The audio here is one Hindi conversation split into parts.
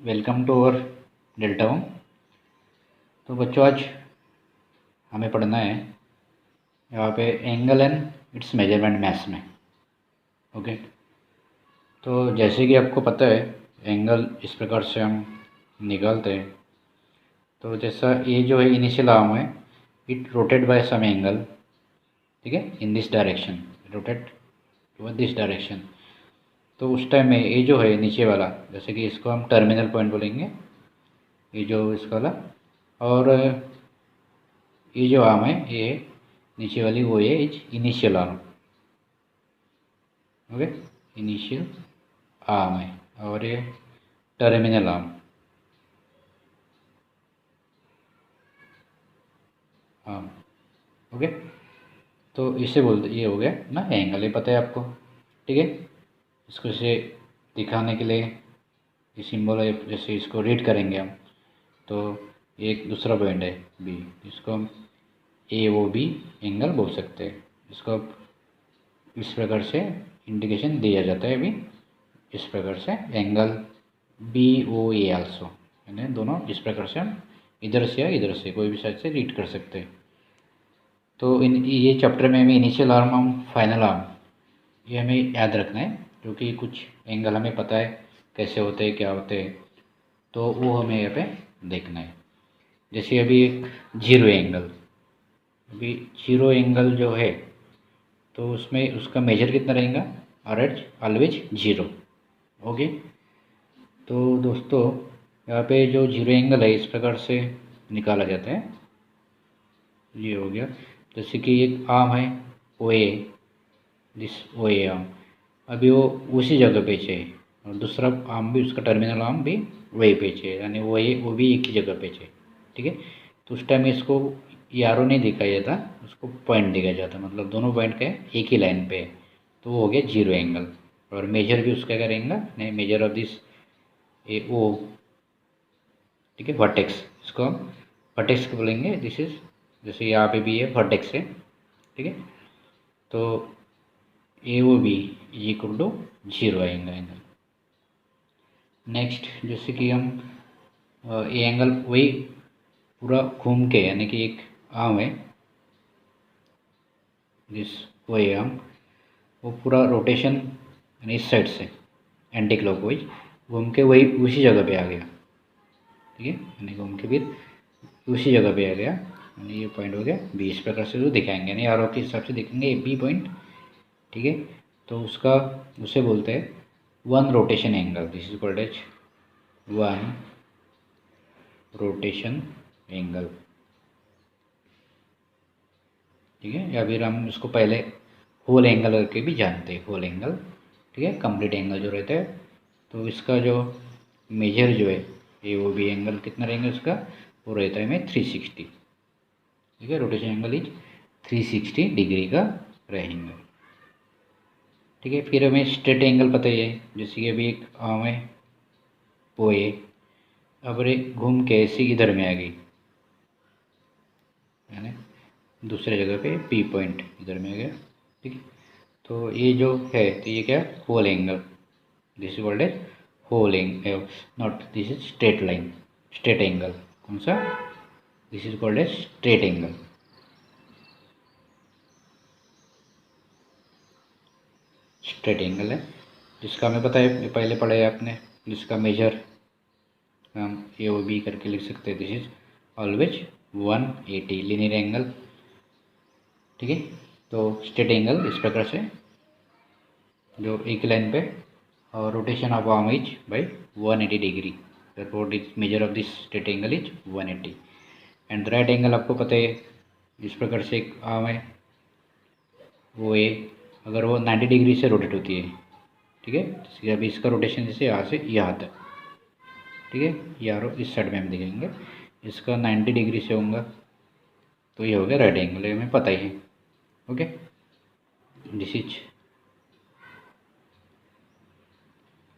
Welcome to our Delta home. तो बच्चों आज हमें पढ़ना है यहाँ पे angle and its measurement maths में। ओके, तो जैसे कि आपको पता है एंगल इस प्रकार से हम निकालते हैं। तो जैसा ये जो है इनिशियल आर्म है, it rotate by some angle, ठीक है, in this direction, rotate toward this direction. तो उस टाइम में ये जो है नीचे वाला, जैसे कि इसको हम टर्मिनल पॉइंट बोलेंगे, ये जो इसका वाला, और ये जो आर्म है ये नीचे वाली वो है initial arm. Okay, initial arm है और ये टर्मिनल आर्म। हाँ, ओके, तो इसे बोलते, ये हो गया ना एंगल, ये पता है आपको, ठीक है। इसको से दिखाने के लिए ये सिंबल है, जैसे इसको रीड करेंगे हम तो एक दूसरा पॉइंट है बी, इसको हम ए ओ बी एंगल बोल सकते हैं। इसको इस प्रकार से इंडिकेशन दिया जाता है अभी, इस प्रकार से एंगल बी ओ ए आल्सो, यानी दोनों इस प्रकार से हम इधर से या इधर से कोई भी साइड से रीड कर सकते हैं। तो इन ये चैप्टर में हमें इनिशियल आर्म और फाइनल आर्म ये हमें याद रखना है, क्योंकि कुछ एंगल हमें पता है कैसे होते हैं, क्या होते हैं, तो वो हमें यहाँ पे देखना है। जैसे अभी एक जीरो एंगल, अभी जीरो एंगल जो है तो उसमें उसका मेजर कितना रहेगा, R H always zero. Okay, तो दोस्तों यहाँ पे जो जीरो एंगल है इस प्रकार से निकाला जाता है। ये हो गया, जैसे कि एक आर्म है ओ ए, दिस ओ ए आर्म, अभी वो उसी जगह पे है, और दूसरा आर्म भी, उसका टर्मिनल आर्म भी वही पे है, यानी वो भी एक ही जगह पे है, ठीक है। तो उस टाइम इसको यारो नहीं दिखाया जाता, उसको पॉइंट दिखाया जाता, मतलब दोनों पॉइंट का एक ही लाइन पे है, तो वो हो गया जीरो एंगल। और मेजर भी उसका करेंगे, नहीं मेजर ऑफ दिस ए ओ, ठीक है, वर्टेक्स, इसको हम वर्टेक्स को बोलेंगे, दिस इज, जैसे यहाँ पे भी है वर्टेक्स है, ठीक है। तो A O B is equal to zero आएगा एंगल। नेक्स्ट जैसे कि हम ये एंगल वही पूरा घूम के, यानी कि एक आर्म है जिस वही आर्म, वो पूरा रोटेशन यानी इस साइड से एंटी क्लॉकवाइज घूम के वही उसी जगह पे आ गया, ठीक है, यानी घूम के फिर उसी जगह पे आ गया, यानी ये पॉइंट हो गया बी। इस प्रकार से जो दिखाएंगे, यानी आरो के हिसाब से दिखेंगे बी पॉइंट, ठीक है। तो उसका उसे बोलते हैं one rotation angle, this is called as one rotation angle, ठीक है। या फिर हम इसको पहले होल एंगल करके भी जानते हैं, होल एंगल, ठीक है, कंप्लीट एंगल जो रहता है। तो इसका जो मेजर जो है ये वो भी एंगल कितना रहेंगे उसका, वो रहता है में 360, ठीक है, रोटेशन एंगल इज 360 डिग्री का रहेंगे, ठीक है। फिर हमें स्ट्रेट एंगल पता ही है, जैसे कि अभी एक आर्म है ओ ए, अब रे घूम के ऐसी इधर में आ गई, यानी दूसरे जगह पे पी पॉइंट इधर में आ गया, ठीक है। तो ये जो है तो ये क्या, whole angle, this is called as whole angle, not this is straight line, straight angle कौन सा, this is called as straight angle, straight angle है जिसका हमें पता है, ये पहले पढ़ा है आपने, जिसका मेजर हम ए ओ बी करके लिख सकते हैं, this is always 180 linear angle, ठीक है। तो स्ट्रेट एंगल इस प्रकार से जो एक लाइन पे, और rotation of arm is by 180 degree, therefore its measure of this straight angle is 180। And right angle आपको पता है, इस प्रकार से एक आर्म है वो ए, अगर वो 90 डिग्री से रोटेट होती है, ठीक है, जैसे अभी इसका रोटेशन जैसे यहाँ से यहाँ तक, ठीक है, यारो इस साइड में हम देखेंगे, इसका 90 डिग्री से होगा, तो ये हो गया राइट एंगल, ये हमें पता ही है। Okay, this is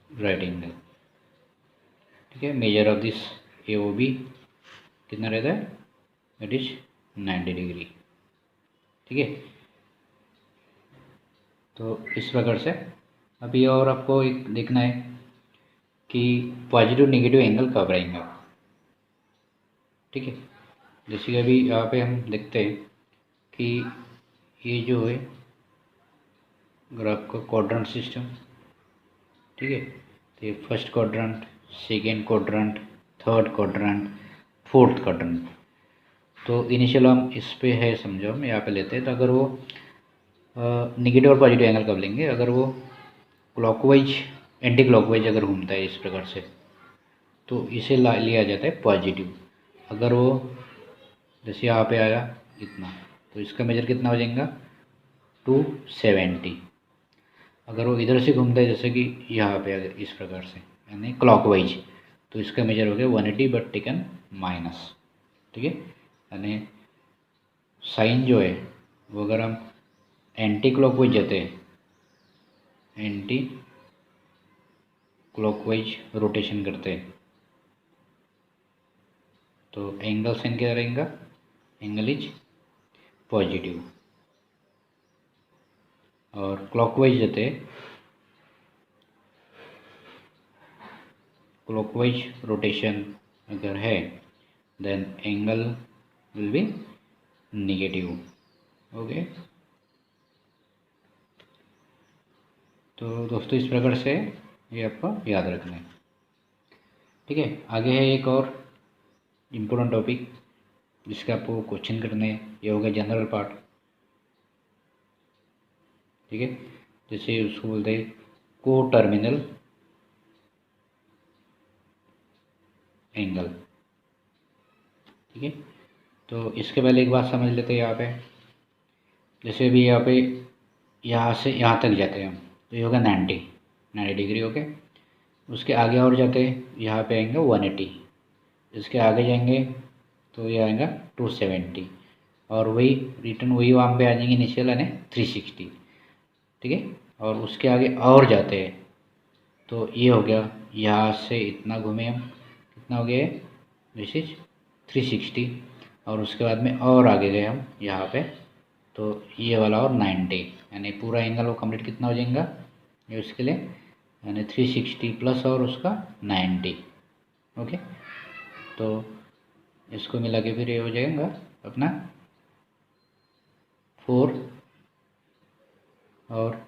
right angle, ठीक है। Measure of this A O B कितना रहता है, इट इज 90 डिग्री, ठीक है। तो इस प्रकार से अभी और आपको एक देखना है कि पॉजिटिव नेगेटिव एंगल कब रहेंगे, ठीक है। जैसे कि अभी यहाँ पे हम देखते हैं कि ये जो है ग्राफ का क्वाड्रेंट सिस्टम, ठीक है। तो ये first quadrant, second quadrant, third quadrant, fourth quadrant. तो इनिशियल हम इस पे है, समझो हम यहाँ पे लेते हैं। तो अगर वो नेगेटिव और पॉजिटिव एंगल कब लेंगे, अगर वो क्लॉकवाइज एंटी क्लॉकवाइज अगर घूमता है इस प्रकार से, तो इसे लिया जाता है पॉजिटिव। अगर वो जैसे यहाँ पे आया इतना, तो इसका मेजर कितना हो जाएगा 270। अगर वो इधर से घूमता है जैसे कि यहाँ पे अगर इस प्रकार से यानी क्लॉकवाइज, तो इसका मेजर हो गया 180 बट टेकन माइनस, ठीक है। यानी साइन जो है वो अगर हम एंटी क्लॉकवाइज जाते हैं, एंटी क्लॉकवाइज रोटेशन करते हैं, तो एंगल साइन क्या रहेगा, एंगल इज पॉजिटिव। और क्लॉकवाइज जाते हैं, क्लॉकवाइज रोटेशन अगर है then angle will be negative. Okay, तो दोस्तों इस प्रकार से ये आपको याद रखना है, ठीक है। आगे है एक और इम्पोर्टेंट टॉपिक जिसका आपको क्वेश्चन करने हैं, ये हो गया जनरल पार्ट, ठीक है। जैसे उसको बोलते हैं को टर्मिनल एंगल, ठीक है। तो इसके पहले एक बात समझ लेते हैं यहाँ पे। जैसे अभी यहाँ पे यहाँ से यहाँ तक जाते हैं हम, तो ये होगा 90 डिग्री, ओके। उसके आगे और जाते हैं, यहाँ पे आएंगे 180, इसके आगे जाएंगे तो ये आएगा 270, और वही रिटर्न वही वहाँ पे आ जाएंगे इनिशियल यानी 360, ठीक है। और उसके आगे और जाते हैं तो ये हो गया, यहाँ से इतना घूमे हम, कितना हो गया, दिस इज 360। और उसके बाद में और आगे गए हम यहाँ पे, तो ये वाला और 90, यानी पूरा एंगल वो कंप्लीट कितना हो जाएगा ये उसके लिए, यानी 360 प्लस और उसका 90, ओके। तो इसको मिला के फिर ये हो जाएगा अपना 4 और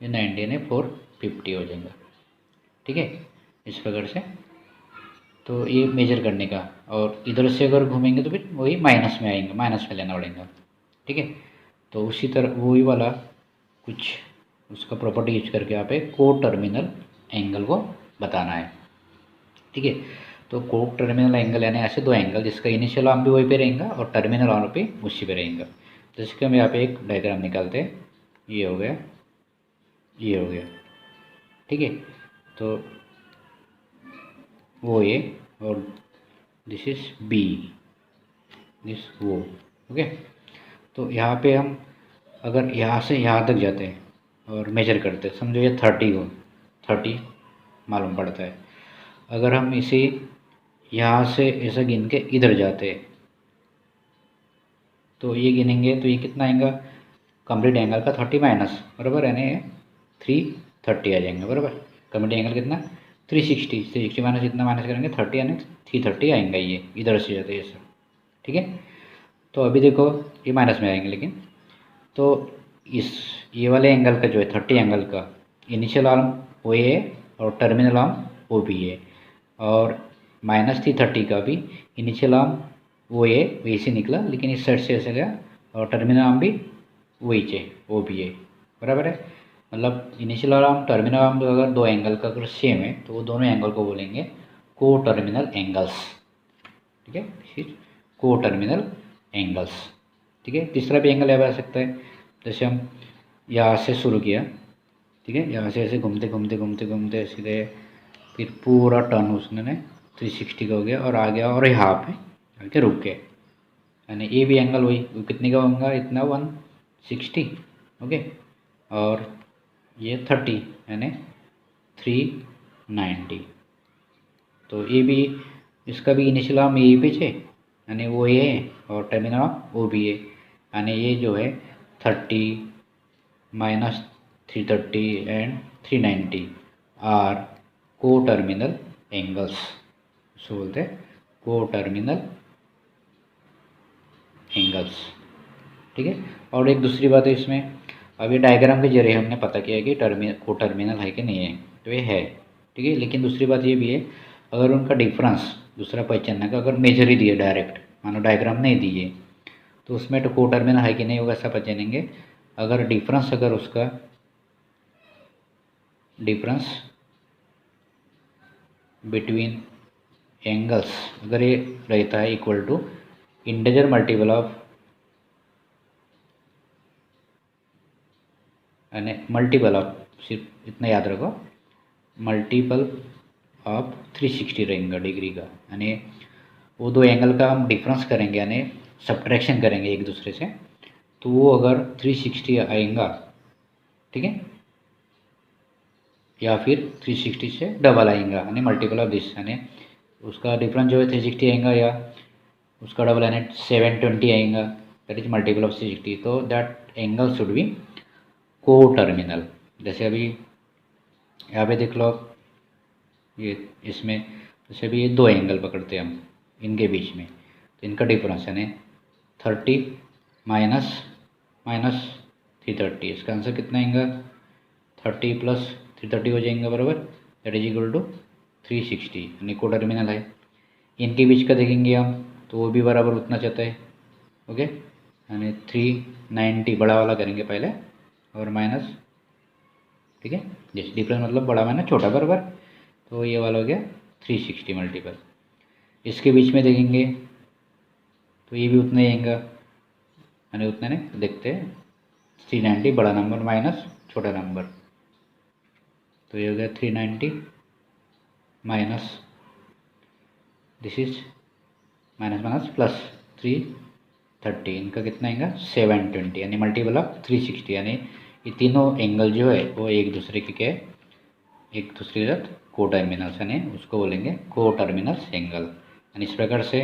ये 90 यानी 450 हो जाएगा, ठीक है। इस प्रकार से तो ये मेजर करने का, और इधर से अगर घूमेंगे तो फिर वही माइनस में आएंगे, माइनस में लेना पड़ेगा, ठीक है। तो उसी तरह वही वाला कुछ उसका प्रॉपर्टी यूज करके यहाँ पे को टर्मिनल एंगल को बताना है, ठीक है। तो को टर्मिनल एंगल यानी ऐसे दो एंगल जिसका इनिशियल आर्म भी वहीं पे रहेगा और टर्मिनल आर्म भी उसी पे रहेगा। जैसे कि हम यहाँ पे एक डायग्राम निकालते हैं, ये हो गया, ये हो गया, ठीक है। तो वो ये और दिस इज बी, दिस वो, ओके। तो यहाँ पे हम अगर यहाँ से यहाँ तक जाते हैं और मेजर करते हैं, समझो ये 30 हो, 30 मालूम पड़ता है। अगर हम इसे यहाँ से ऐसा गिन के इधर जाते हैं तो ये गिनेंगे तो ये कितना आएगा, कंप्लीट एंगल का 30 माइनस, बराबर, यानी 330 आ जाएंगे, बराबर। कंप्लीट एंगल कितना 360 माइनस इतना माइनस करेंगे 30 यानी 330 आएंगे, ये इधर से जाते हैं ये सब, ठीक है। तो अभी देखो ये माइनस में आएंगे, लेकिन तो इस ये वाले एंगल का जो है 30 एंगल का इनिशियल आर्म वो है और टर्मिनल आर्म वो भी है, और माइनस 330 का भी इनिशियल आर्म वो है, वही से निकला, लेकिन इस साइड से ऐसे गया, और टर्मिनल आर्म भी वही है, वो भी है, बराबर है। मतलब इनिशियल आर्म टर्मिनल आर्म अगर दो एंगल का अगर सेम है तो वो दोनों एंगल को बोलेंगे को टर्मिनल एंगल्स, ठीक है, को टर्मिनल एंगल्स, ठीक है। तीसरा भी एंगल यहाँ आ सकता है, जैसे हम यहाँ से शुरू किया, ठीक है, यहाँ से ऐसे घूमते घूमते घूमते घूमते सीधे फिर पूरा टर्न उसने 360 का हो गया और आ गया और यहाँ पे आके रुक गए, यानी ये भी एंगल वही कितने का होगा, इतना 160, ओके। और ये 30 यानी 390। तो ये भी इसका भी इनिशियल आर्म यही पे है, यानी वो ये है, और टर्मिनल आर्म वो भी है, यानी ये जो है 30 माइनस 330 एंड 390 आर को टर्मिनल एंगल्स, उसको बोलते हैं को टर्मिनल एंगल्स। ठीक है। और एक दूसरी बात है इसमें, अभी डायग्राम के जरिए हमने पता किया कि को टर्मिनल है कि नहीं है, तो ये है। ठीक है। लेकिन दूसरी बात ये भी है, अगर उनका डिफरेंस दूसरा पहचानने का अगर मेजर ही दिए डायरेक्ट, मानो डायग्राम नहीं दिए, तो उसमें तो को टर्मिनल है कि नहीं होगा ऐसा पहचानेंगे अगर डिफरेंस, अगर उसका डिफरेंस बिटवीन एंगल्स अगर ये रहता है equal to integer multiple of यानी मल्टीपल ऑफ, सिर्फ इतना याद रखो, मल्टीपल ऑफ 360 रहेगा डिग्री का, यानी वो दो एंगल का हम डिफरेंस करेंगे यानी सब्ट्रैक्शन करेंगे एक दूसरे से, तो वो अगर 360 आएगा, ठीक है, या फिर 360 से डबल आएगा यानी मल्टीपल ऑफ दिस, यानी उसका डिफरेंस जो है 360 आएगा या उसका डबल यानी 720 आएगा, दैट इज मल्टीपल ऑफ 360, तो दैट एंगल शुड बी को टर्मिनल। जैसे अभी यहाँ पे देख लो आप, ये इसमें जैसे अभी ये दो एंगल पकड़ते हैं हम इनके बीच में, तो इनका डिफरेंस यानी 30 माइनस माइनस 330, इसका आंसर कितना आएगा 30 प्लस 330 हो जाएगा बराबर, दैट इज इक्वल टू 360, यानी को टर्मिनल है। इनके बीच का देखेंगे हम तो वो भी बराबर उतना चाहता है। ओके, यानी 390 बड़ा वाला करेंगे पहले और माइनस, ठीक है, जैसे डिफरेंस मतलब बड़ा माइनस छोटा बराबर, तो ये वाला हो गया 360 मल्टीपल। इसके बीच में देखेंगे तो ये भी उतना ही आएगा, यानी उतने ने देखते हैं 390 बड़ा नंबर माइनस छोटा नंबर, तो ये हो गया 390 minus this is minus minus plus 330, इनका कितना आएगा 720, यानी मल्टीपल ऑफ 360, यानी ये तीनों एंगल जो है वो एक दूसरे के क्या, एक दूसरे के साथ को टर्मिनल्स, यानी उसको बोलेंगे को टर्मिनल्स एंगल। यानी इस प्रकार से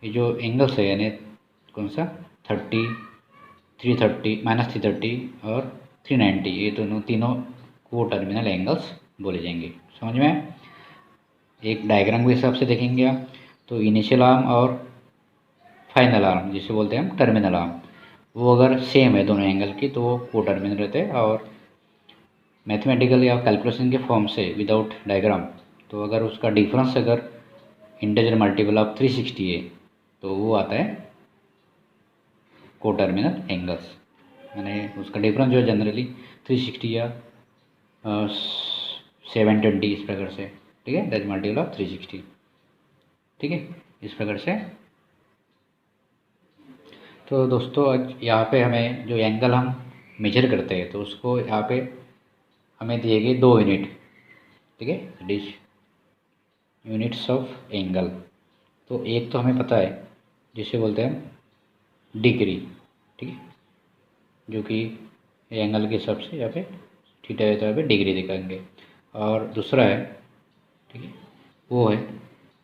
ये जो एंगल्स है यानी कौन सा 30 330 माइनस 330 और 390, ये दोनों तीनों को टर्मिनल एंगल्स बोले जाएंगे। समझ में आया? एक डायग्राम के हिसाब से देखेंगे आप तो इनिशियल आर्म और फाइनल आर्म जिसे बोलते हैं हम टर्मिनल आर्म, वो अगर सेम है दोनों एंगल की तो वो को टर्मिनल रहते हैं, और मैथमेटिकल या कैलकुलेशन के फॉर्म से विदाउट डायग्राम, तो अगर उसका डिफरेंस अगर इंटीजर मल्टीपल ऑफ 360 है तो वो आता है को टर्मिनल एंगल्स, यानी उसका डिफरेंस जो है जनरली 360 या 720 इस प्रकार से, ठीक है, दैट मल्टीपल ऑफ 360, ठीक है, इस प्रकार से। तो दोस्तों आज यहाँ पे हमें जो एंगल हम मेजर करते हैं तो उसको यहाँ पे हमें दिए गए 2 यूनिट, ठीक है, डिश यूनिट्स ऑफ एंगल। तो एक तो हमें पता है जिसे बोलते हैं हम डिग्री, ठीक है, जो कि एंगल के हिसाब से यहाँ पे थीटा है तो यहाँ पे डिग्री दिखाएंगे, और दूसरा है, ठीक है, वो है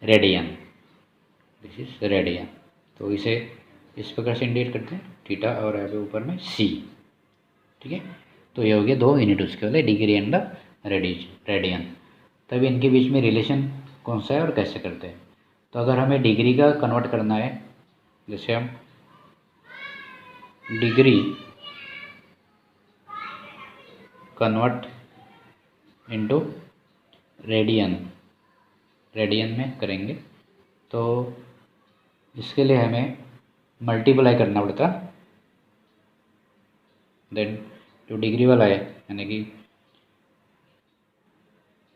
रेडियन, दिस इज रेडियन। तो इसे इस प्रकार से इंडिकेट करते हैं थीटा और यहाँ पे ऊपर में सी, ठीक है। तो ये हो गया 2 यूनिट उसके वाले डिग्री एंड रेडियन। तब इनके बीच में रिलेशन कौन सा है और कैसे करते हैं, तो अगर हमें डिग्री का कन्वर्ट करना है, जैसे हम डिग्री कन्वर्ट इनटू रेडियन में करेंगे तो इसके लिए हमें मल्टीप्लाई करना पड़ता, देन जो डिग्री वाला है यानी कि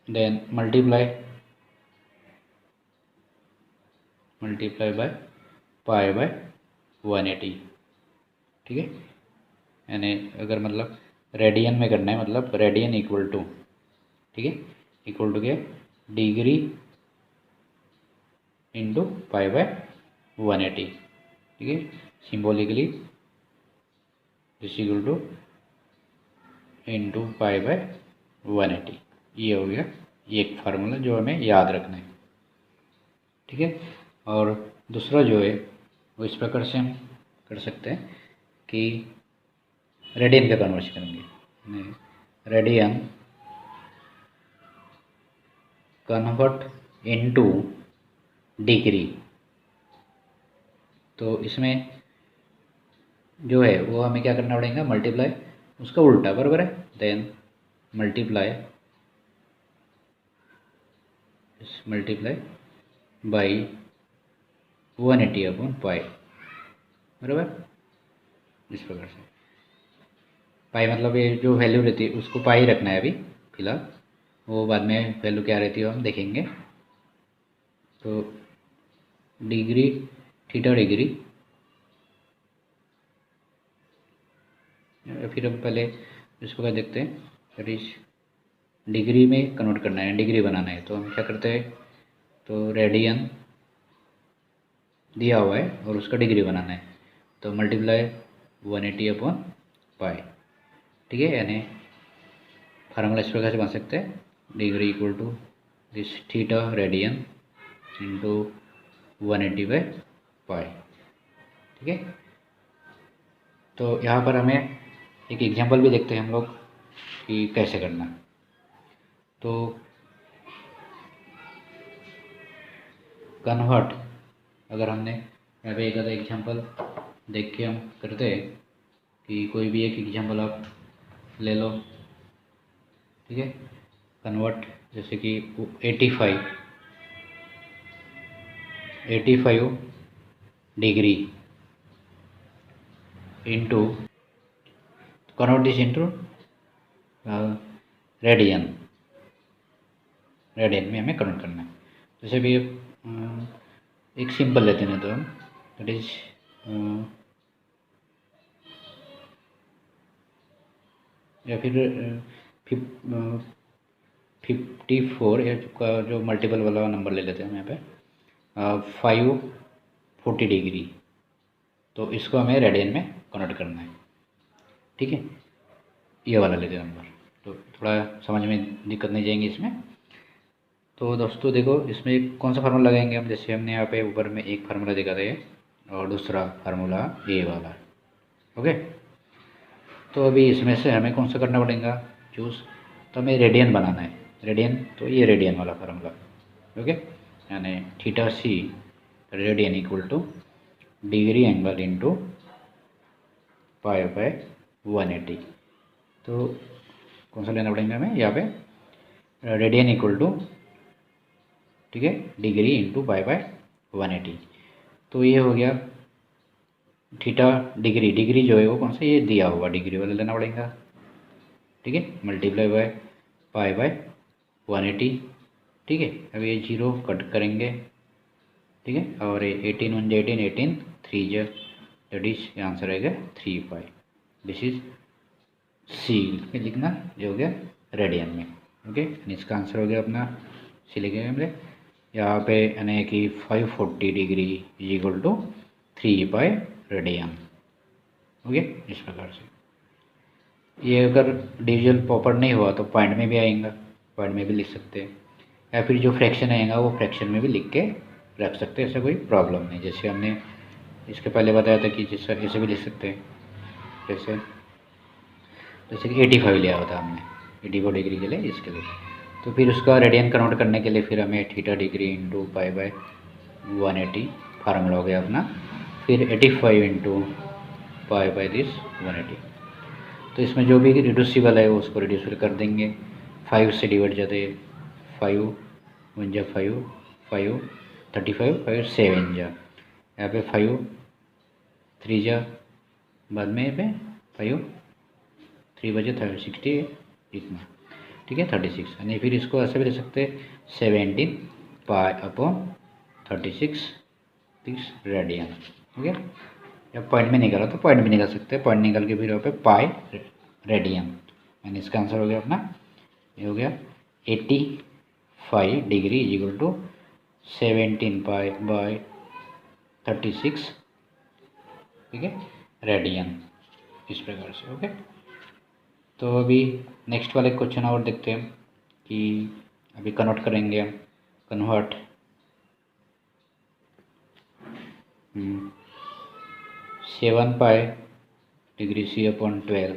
then multiply by pi by 180, ठीक है, यानी अगर मतलब रेडियन में करना है मतलब रेडियन इक्वल टू, ठीक है, इक्वल टू क्या डिग्री इंटू पाई बाय 180, ठीक है, symbolically this equal two into pi by 180, ये हो गया एक फार्मूला जो हमें याद रखना है, ठीक है। और दूसरा जो है वो इस प्रकार से हम कर सकते हैं कि रेडियन का कन्वर्शन करेंगे, रेडियन कन्वर्ट इनटू डिग्री। तो इसमें जो है वो हमें क्या करना पड़ेगा, मल्टीप्लाई उसका उल्टा, बराबर है, देन मल्टीप्लाई बाई 180/पाई, बराबर। इस प्रकार से पाई मतलब ये जो वैल्यू रहती है उसको पाई रखना है अभी फिलहाल, वो बाद में वैल्यू क्या रहती है हम देखेंगे। तो डिग्री थीटा डिग्री, फिर हम पहले इसको क्या देखते हैं, दैट इज डिग्री में कन्वर्ट करना है, डिग्री बनाना है। तो हम क्या करते हैं, तो रेडियन दिया हुआ है और उसका डिग्री बनाना है, तो मल्टीप्लाई 180/पाई, ठीक है। यानी फार्मूला इस प्रकार से बन सकते हैं, degree equal to this theta radian into 180/पाई, ठीक है। तो यहाँ पर हमें एक एग्जांपल भी देखते हैं हम लोग कि कैसे करना। तो कन्वर्ट, अगर हमने यहाँ पे एक आधा एग्जांपल देख के हम करते हैं कि कोई भी एक एग्जांपल आप ले लो, ठीक है। कन्वर्ट जैसे कि 85 degree into, convert this into radian में हमें कन्वर्ट करना है। जैसे भी एक सिंपल लेते हैं तो हम, दैट इज या फिर 54 का जो मल्टीपल वाला नंबर ले लेते हैं हम यहाँ पे 540 डिग्री, तो इसको हमें रेडियन में कन्वर्ट करना है, ठीक है। ये वाला लेते हैं नंबर, तो थोड़ा समझ में दिक्कत नहीं जाएंगी इसमें। तो दोस्तों देखो, इसमें कौन सा फार्मूला लगाएंगे हम, जैसे हमने यहाँ पे ऊपर में एक फार्मूला देखा था ये, और दूसरा फार्मूला ये वाला, ओके। तो अभी इसमें से हमें कौन सा करना पड़ेगा चूज़, तो हमें रेडियन बनाना है, रेडियन, तो ये रेडियन वाला फार्मूला, ओके। यानी theta c radian equal to degree angle into pi by 180। तो कौन सा लेना पड़ेगा हमें यहाँ पे, रेडियन इक्वल टू, ठीक है, डिग्री इंटू पाई बाय 180। तो ये हो गया थीटा डिग्री जो है वो कौन सा, ये दिया हुआ डिग्री वाला लेना पड़ेगा, ठीक है, मल्टीप्लाई बाय पाई बाय 180, ठीक है। अब ये 0 कट करेंगे, ठीक है, और 18 1 18 18 3 जो दैट इज आंसर आएगा 3 पाई। दिस इज सी में लिखना, जो हो गया रेडियन में, ओके। इसका आंसर हो गया अपना सी लिखेंगे हमने यहाँ पे, यानी कि 540 degree is equal to 3 pi radian, okay. इस प्रकार से ये अगर डिविजन प्रॉपर नहीं हुआ तो पॉइंट में भी आएगा, पॉइंट में भी लिख सकते हैं, या फिर जो फ्रैक्शन आएगा वो फ्रैक्शन में भी लिख के रख सकते हैं, ऐसा कोई प्रॉब्लम नहीं। जैसे हमने इसके पहले बताया था कि जैसे ऐसे भी लिख सकते हैं, जैसे कि 85 लिया हुआ था हमने 84 डिग्री के लिए, इसके लिए। तो फिर उसका रेडियन कन्वर्ट करने के लिए फिर हमें theta degree into pi by 180 formula हो गया अपना, फिर 85 इंटू पाई बाय दिस 180। तो इसमें जो भी रिड्यूसिबल है वो उसको रिड्यूस कर देंगे, 5 से डिवाइड जाते, 5 1 जा 5 5 35 5 7 जा, यहाँ पे 5 3 जा, बाद में यहाँ पे 5 3 बजे 60 इतना, ठीक है, 36। यानी फिर इसको ऐसे भी लिख सकते हैं 17 पाई अपॉन 36 रेडियन, ठीक है। जब पॉइंट में निकाला तो पॉइंट में निकाल सकते हैं, पॉइंट निकाल के फिर यहाँ पे पाई रेडियन, यानी इसका आंसर हो गया अपना, ये हो गया 85 degree is equal to 17 pi by 36, ठीक है, रेडियन, इस प्रकार से, ओके। तो अभी नेक्स्ट वाले क्वेश्चन और देखते हैं कि अभी कन्वर्ट करेंगे हम, convert 7 pi degree c upon 12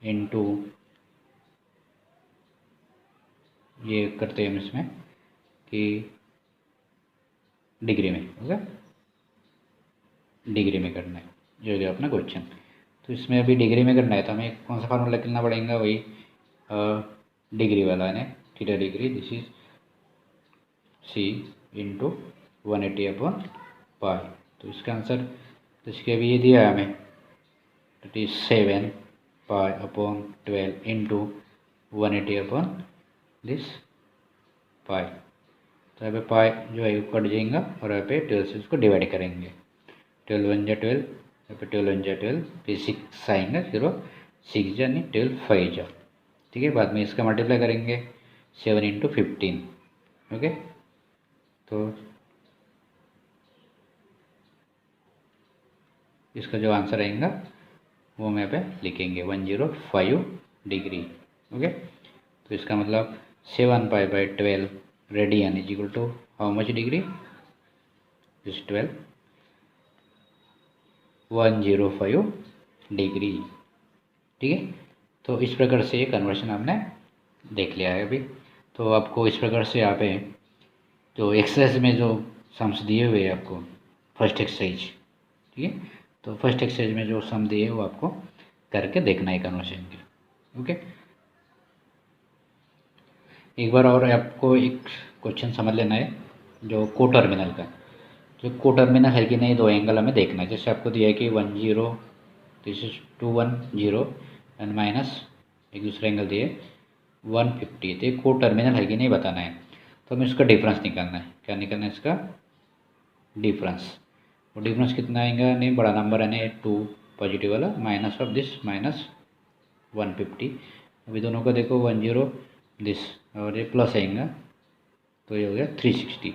into ये करते हैं हम इसमें कि डिग्री में, ओके, डिग्री में करना है, जो हो गया अपना क्वेश्चन। तो इसमें अभी डिग्री में करना है तो हमें कौन सा फार्मूला लिखना पड़ेगा, वही डिग्री वाला है, theta degree, this is C into 180/पाई। तो इसका आंसर, तो इसके अभी ये दिया है हमें, दैट इज 7/12 इंटू 180/दिस पाई। तो यहाँ पे पाई जो है कट जाएगा और यहाँ पे 12 से उसको डिवाइड करेंगे, 12 1 जा 12, यहाँ पे 12 1 जा 12, फिर 6 आएंगे, 0 6 जा नहीं 12 5 जा, ठीक है। बाद में इसका मल्टीप्लाई करेंगे 7 इंटू 15, ओके। तो इसका जो आंसर आएगा वो हम यहाँ पे लिखेंगे 105 डिग्री, ओके। तो इसका मतलब 7π/12 radian is equal to how much degree, is 12, 105 degree, ठीक है। तो इस प्रकार से ये कन्वर्शन आपने देख लिया है अभी। तो आपको इस प्रकार से यहाँ पे जो एक्सरसाइज में जो सम्स दिए हुए हैं आपको, फर्स्ट एक्सरसाइज, ठीक है, तो फर्स्ट एक्सरसाइज में जो सम दिए वो आपको करके देखना है कन्वर्शन के, ओके। एक बार और आपको एक क्वेश्चन समझ लेना है, जो को टर्मिनल का, जो को टर्मिनल है कि नहीं, दो एंगल हमें देखना है। जैसे आपको दिया है कि 10, दिस इज 210 एंड माइनस एक दूसरा एंगल दिए 150, तो को टर्मिनल है कि नहीं बताना है। तो हमें इसका डिफरेंस निकालना है। क्या निकालना है इसका डिफरेंस। वो डिफरेंस कितना आएगा, नहीं बड़ा नंबर है ना 2 पॉजिटिव वाला, माइनस ऑफ दिस माइनस 150। अभी दोनों का देखो 10 दिस और ये प्लस आएगा, तो ये हो गया 360।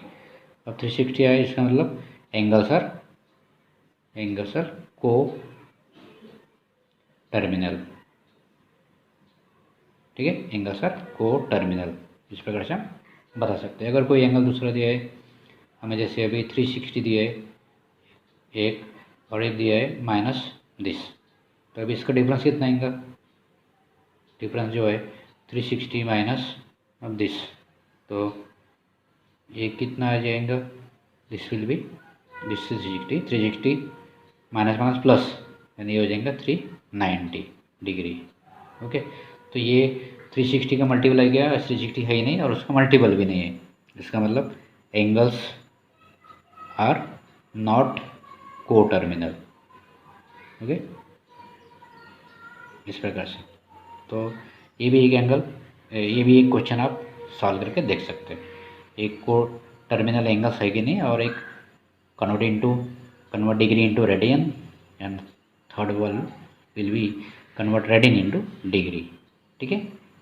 अब 360 आया, इसका मतलब एंगल्स आर को टर्मिनल, ठीक है, एंगल्स आर को टर्मिनल, इस प्रकार से हम बता सकते हैं। अगर कोई एंगल दूसरा दिया है हमें, जैसे अभी 360 दिया है एक, और एक दिया है माइनस दिस, तो अभी इसका डिफरेंस कितना आएगा, डिफरेंस जो है 360 माइनस अब दिस, तो ये कितना आ जाएगा, this will be this 360 minus minus plus, यानी ये हो जाएगा 390 डिग्री, ओके। तो ये 360 का मल्टीपल आ गया, 360 है ही नहीं और उसका मल्टीपल भी नहीं है, इसका मतलब एंगल्स आर नॉट को टर्मिनल, ओके, इस प्रकार से। तो ये भी एक एंगल, ये भी एक क्वेश्चन आप सॉल्व करके देख सकते हैं। एक को टर्मिनल एंगल्स है कि नहीं, और एक convert degree into radian, and third one will be convert radian into degree, ठीक है।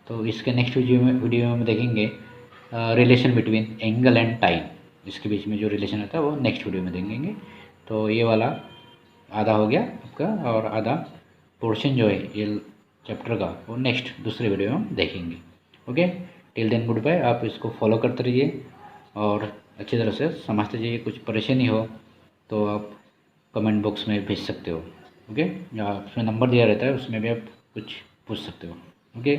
तो इसके नेक्स्ट वीडियो में देखेंगे relation between angle and time, इसके बीच में जो रिलेशन होता है वो नेक्स्ट वीडियो में देखेंगे। तो ये वाला आधा हो गया आपका, और आधा पोर्शन जो है ये चैप्टर का वो नेक्स्ट दूसरे वीडियो में हम देखेंगे, okay. Till then goodbye. आप इसको फॉलो करते रहिए और अच्छी तरह से समझते जाइए। कुछ परेशानी हो तो आप कमेंट बॉक्स में भेज सकते हो, ओके, या उसमें नंबर दिया रहता है, उसमें भी आप कुछ पूछ सकते हो, ओके।